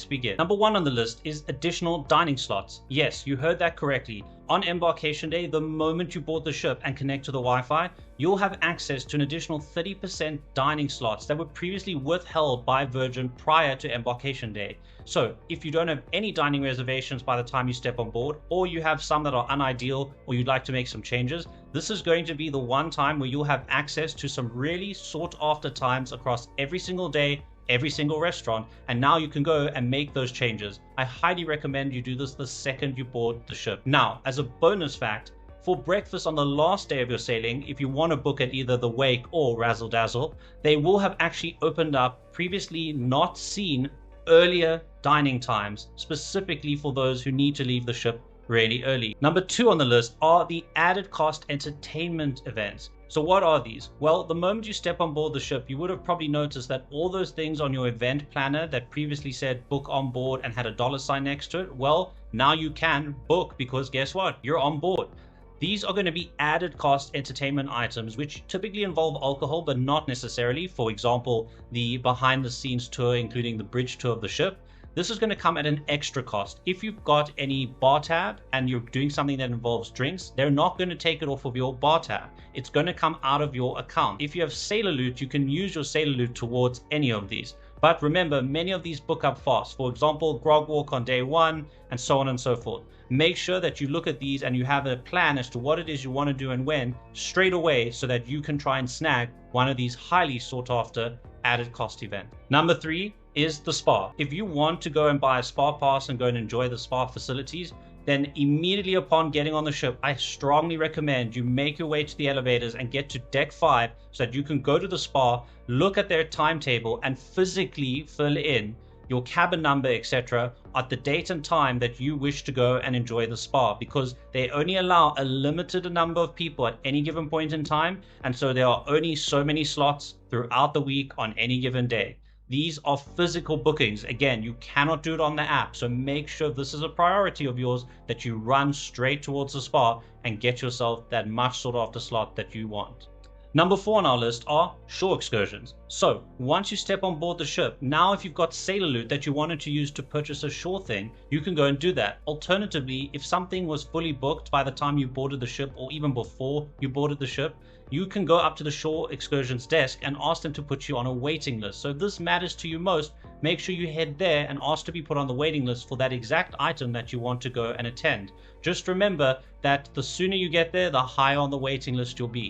begin. Number 1 on the list is additional dining slots. Yes, you heard that correctly. On embarkation day, the moment you board the ship and connect to the Wi-Fi, you'll have access to an additional 30% dining slots that were previously withheld by Virgin prior to embarkation day. So if you don't have any dining reservations by the time you step on board, or you have some that are unideal, or you'd like to make some changes, this is going to be the one time where you'll have access to some really sought after times across every single day, every single restaurant, and now you can go and make those changes. I highly recommend you do this the second you board the ship. Now, as a bonus fact, for breakfast on the last day of your sailing, if you want to book at either the Wake or Razzle Dazzle, they will have actually opened up previously not seen earlier dining times, specifically for those who need to leave the ship really early. Number 2 on the list are the added cost entertainment events. So what are these? Well, the moment you step on board the ship, you would have probably noticed that all those things on your event planner that previously said book on board and had a $ next to it, well, now you can book because guess what? You're on board. These are going to be added cost entertainment items, which typically involve alcohol, but not necessarily. For example, the behind the scenes tour, including the bridge tour of the ship. This is going to come at an extra cost. If you've got any bar tab and you're doing something that involves drinks, they're not going to take it off of your bar tab. It's going to come out of your account. If you have sailor loot, you can use your sailor loot towards any of these. But remember, many of these book up fast. For example, grog walk on day 1 and so on and so forth. Make sure that you look at these and you have a plan as to what it is you want to do and when straight away so that you can try and snag one of these highly sought after added cost event. Number 3 is the spa. If you want to go and buy a spa pass and go and enjoy the spa facilities, then immediately upon getting on the ship, I strongly recommend you make your way to the elevators and get to deck 5 so that you can go to the spa, look at their timetable and physically fill in your cabin number, etc. at the date and time that you wish to go and enjoy the spa, because they only allow a limited number of people at any given point in time, and so there are only so many slots throughout the week on any given day. These are physical bookings. Again, you cannot do it on the app, so make sure this is a priority of yours, that you run straight towards the spa and get yourself that much sought after slot that you want. Number 4 on our list are shore excursions. So once you step on board the ship, now if you've got sailor loot that you wanted to use to purchase a shore thing, you can go and do that. Alternatively, if something was fully booked by the time you boarded the ship or even before you boarded the ship, you can go up to the shore excursions desk and ask them to put you on a waiting list. So if this matters to you most, make sure you head there and ask to be put on the waiting list for that exact item that you want to go and attend. Just remember that the sooner you get there, the higher on the waiting list you'll be.